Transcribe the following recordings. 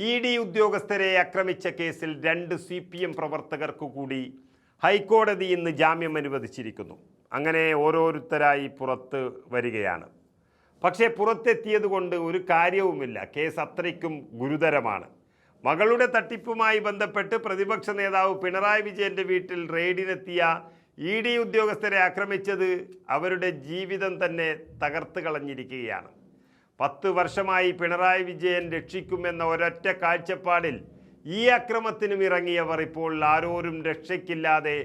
ED. ഉദ്യോഗസ്ഥരെ ആക്രമിച്ച കേസിൽ 2 CPM പ്രവർത്തകർക്ക് കൂടി ഹൈക്കോടതി ഇന്ന് ജാമ്യം അനുവദിച്ചിരിക്കുന്നു. അങ്ങനെ ഓരോരുത്തരായി പുറത്ത് വരികയാണ്. പക്ഷേ പുറത്തെത്തിയതുകൊണ്ട് ഒരു കാര്യവുമില്ല. കേസ് അത്രയ്ക്കും ഗുരുതരമാണ്. മകളുടെ തട്ടിപ്പുമായി ബന്ധപ്പെട്ട് പ്രതിപക്ഷ നേതാവ് പിണറായി വിജയൻ്റെ വീട്ടിൽ റെയ്ഡിനെത്തിയ ഇ.ഡി. ഉദ്യോഗസ്ഥരെ ആക്രമിച്ചത് അവരുടെ ജീവിതം തന്നെ തകർത്ത് കളഞ്ഞിരിക്കുകയാണ്. 10 വർഷമായി പിണറായി വിജയൻ രക്ഷിക്കുമെന്ന ഒരൊറ്റ കാഴ്ചപ്പാടിൽ ഈ അക്രമത്തിനും ഇറങ്ങിയവർ ഇപ്പോൾ ആരോരും രക്ഷയ്ക്കില്ലാതെ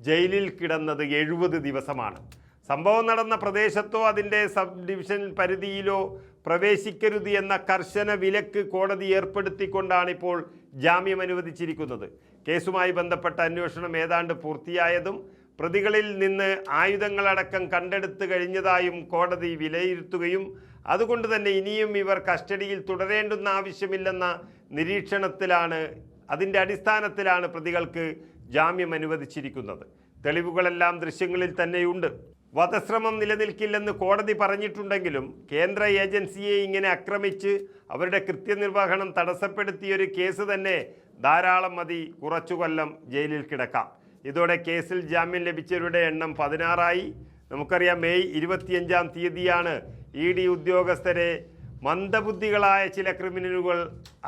ജയിലിൽ കിടന്നത് 70 ദിവസമാണ്. സംഭവം നടന്ന പ്രദേശത്തോ അതിൻ്റെ സബ് ഡിവിഷൻ പരിധിയിലോ പ്രവേശിക്കരുത് എന്ന കർശന വിലക്ക് കോടതി ഏർപ്പെടുത്തിക്കൊണ്ടാണ് ഇപ്പോൾ ജാമ്യം അനുവദിച്ചിരിക്കുന്നത്. കേസുമായി ബന്ധപ്പെട്ട അന്വേഷണം ഏതാണ്ട് പൂർത്തിയായതും പ്രതികളിൽ നിന്ന് ആയുധങ്ങളടക്കം കണ്ടെടുത്തു കഴിഞ്ഞതായും കോടതി വിലയിരുത്തുകയും അതുകൊണ്ട് തന്നെ ഇനിയും ഇവർ കസ്റ്റഡിയിൽ തുടരേണ്ടുന്ന ആവശ്യമില്ലെന്ന നിരീക്ഷണത്തിലാണ്. അതിൻ്റെ അടിസ്ഥാനത്തിലാണ് പ്രതികൾക്ക് ജാമ്യം അനുവദിച്ചിരിക്കുന്നത്. തെളിവുകളെല്ലാം ദൃശ്യങ്ങളിൽ തന്നെയുണ്ട്. വധശ്രമം നിലനിൽക്കില്ലെന്ന് കോടതി പറഞ്ഞിട്ടുണ്ടെങ്കിലും കേന്ദ്ര ഏജൻസിയെ ഇങ്ങനെ ആക്രമിച്ച് അവരുടെ കൃത്യനിർവഹണം തടസ്സപ്പെടുത്തിയൊരു കേസ് തന്നെ ധാരാളം മതി കുറച്ചു കൊല്ലം ജയിലിൽ കിടക്കാം. ഇതോടെ കേസിൽ ജാമ്യം ലഭിച്ചവരുടെ എണ്ണം 16ആയി. നമുക്കറിയാം, മെയ് 25-ാം തീയതിയാണ് ഇ.ഡി. ഉദ്യോഗസ്ഥരെ മന്ദബുദ്ധികളായ ചില ക്രിമിനലുകൾ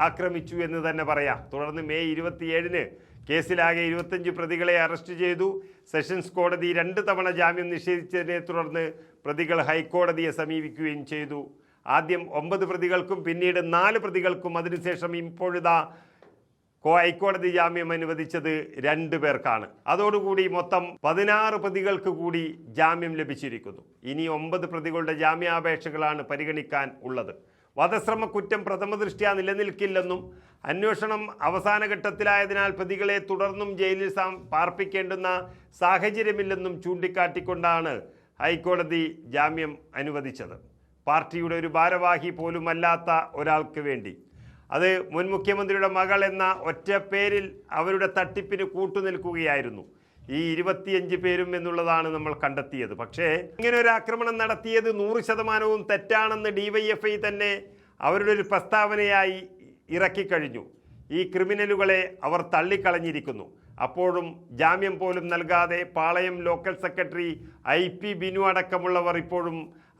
ആക്രമിച്ചു എന്ന് തന്നെ പറയാം. തുടർന്ന് മെയ് 27-ന് കേസിലാകെ 25 പ്രതികളെ അറസ്റ്റ് ചെയ്തു. സെഷൻസ് കോടതി 2 തവണ ജാമ്യം നിഷേധിച്ചതിനെ തുടർന്ന് പ്രതികൾ ഹൈക്കോടതിയെ സമീപിക്കുകയും ചെയ്തു. ആദ്യം 9 പ്രതികൾക്കും പിന്നീട് 4 പ്രതികൾക്കും അതിനുശേഷം ഇപ്പോഴിതാ ഹൈക്കോടതി ജാമ്യം അനുവദിച്ചത് 2 പേർക്കാണ്. അതോടുകൂടി മൊത്തം 16 പ്രതികൾക്ക് കൂടി ജാമ്യം ലഭിച്ചിരിക്കുന്നു. ഇനി 9 പ്രതികളുടെ ജാമ്യാപേക്ഷകളാണ് പരിഗണിക്കാൻ ഉള്ളത്. വധശ്രമ കുറ്റം പ്രഥമദൃഷ്ട്യാ നിലനിൽക്കില്ലെന്നും അന്വേഷണം അവസാന ഘട്ടത്തിലായതിനാൽ പ്രതികളെ തുടർന്നും ജയിലിൽ പാർപ്പിക്കേണ്ടുന്ന സാഹചര്യമില്ലെന്നും ചൂണ്ടിക്കാട്ടിക്കൊണ്ടാണ് ഹൈക്കോടതി ജാമ്യം അനുവദിച്ചത്. പാർട്ടിയുടെ ഒരു ഭാരവാഹി പോലുമല്ലാത്ത ഒരാൾക്ക് വേണ്ടി, അത് മുൻ മുഖ്യമന്ത്രിയുടെ മകൾ എന്ന ഒറ്റ പേരിൽ അവരുടെ തട്ടിപ്പിന് കൂട്ടുനിൽക്കുകയായിരുന്നു ഈ 25 പേരും എന്നുള്ളതാണ് നമ്മൾ കണ്ടെത്തിയത്. പക്ഷേ ഇങ്ങനെ ഒരു ആക്രമണം നടത്തിയത് 100% തെറ്റാണെന്ന് DYFI തന്നെ അവരുടെ ഒരു പ്രസ്താവനയായി ഇറക്കിക്കഴിഞ്ഞു. ഈ ക്രിമിനലുകളെ അവർ തള്ളിക്കളഞ്ഞിരിക്കുന്നു. അപ്പോഴും ജാമ്യം പോലും നൽകാതെ പാളയം ലോക്കൽ സെക്രട്ടറി IP ബിനു അടക്കമുള്ളവർ ഇപ്പോഴും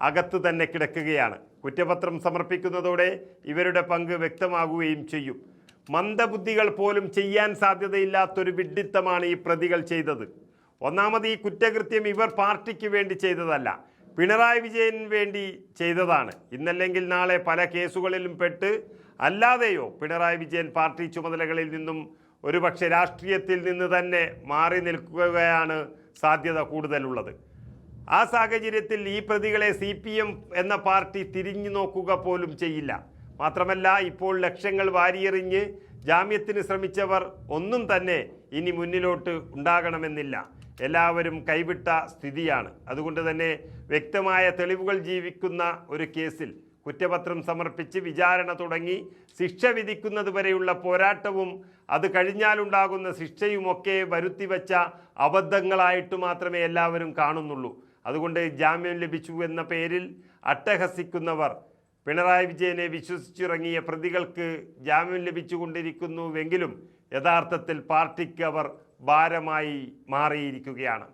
അകത്ത് തന്നെ കിടക്കുകയാണ്. കുറ്റപത്രം സമർപ്പിക്കുന്നതോടെ ഇവരുടെ പങ്ക് വ്യക്തമാകുകയും ചെയ്യും. മന്ദബുദ്ധികൾ പോലും ചെയ്യാൻ സാധ്യതയില്ലാത്തൊരു വിഡ്ഢിത്തമാണ് ഈ പ്രതികൾ ചെയ്തത്. ഒന്നാമത്, ഈ കുറ്റകൃത്യം ഇവർ പാർട്ടിക്ക് വേണ്ടി ചെയ്തതല്ല, പിണറായി വിജയന് വേണ്ടി ചെയ്തതാണ്. ഇന്നല്ലെങ്കിൽ നാളെ പല കേസുകളിലും പെട്ട് അല്ലാതെയോ പിണറായി വിജയൻ പാർട്ടി ചുമതലകളിൽ നിന്നും ഒരുപക്ഷെ രാഷ്ട്രീയത്തിൽ നിന്ന് തന്നെ മാറി നിൽക്കുകയാണ് സാധ്യത കൂടുതലുള്ളത്. ആ സാഹചര്യത്തിൽ ഈ പ്രതികളെ CPM എന്ന പാർട്ടി തിരിഞ്ഞു നോക്കുക പോലും ചെയ്യില്ല. മാത്രമല്ല, ഇപ്പോൾ ലക്ഷങ്ങൾ വാരിയെറിഞ്ഞ് ജാമ്യത്തിന് ശ്രമിച്ചവർ ഒന്നും തന്നെ ഇനി മുന്നിലോട്ട് ഉണ്ടാകണമെന്നില്ല. എല്ലാവരും കൈവിട്ട സ്ഥിതിയാണ്. അതുകൊണ്ട് തന്നെ വ്യക്തമായ തെളിവുകൾ ജീവിക്കുന്ന ഒരു കേസിൽ കുറ്റപത്രം സമർപ്പിച്ച് വിചാരണ തുടങ്ങി ശിക്ഷ വിധിക്കുന്നത് വരെയുള്ള പോരാട്ടവും അത് കഴിഞ്ഞാലുണ്ടാകുന്ന ശിക്ഷയുമൊക്കെ വരുത്തിവെച്ച അബദ്ധങ്ങളായിട്ട് മാത്രമേ എല്ലാവരും കാണുന്നുള്ളൂ. അതുകൊണ്ട് ജാമ്യം ലഭിച്ചു എന്ന പേരിൽ അട്ടഹസിക്കുന്നവർ പിണറായി വിജയനെ വിശ്വസിച്ചിറങ്ങിയ പ്രതികൾക്ക് ജാമ്യം ലഭിച്ചുകൊണ്ടിരിക്കുന്നുവെങ്കിലും യഥാർത്ഥത്തിൽ പാർട്ടിക്ക് അവർ ഭാരമായി മാറിയിരിക്കുകയാണ്.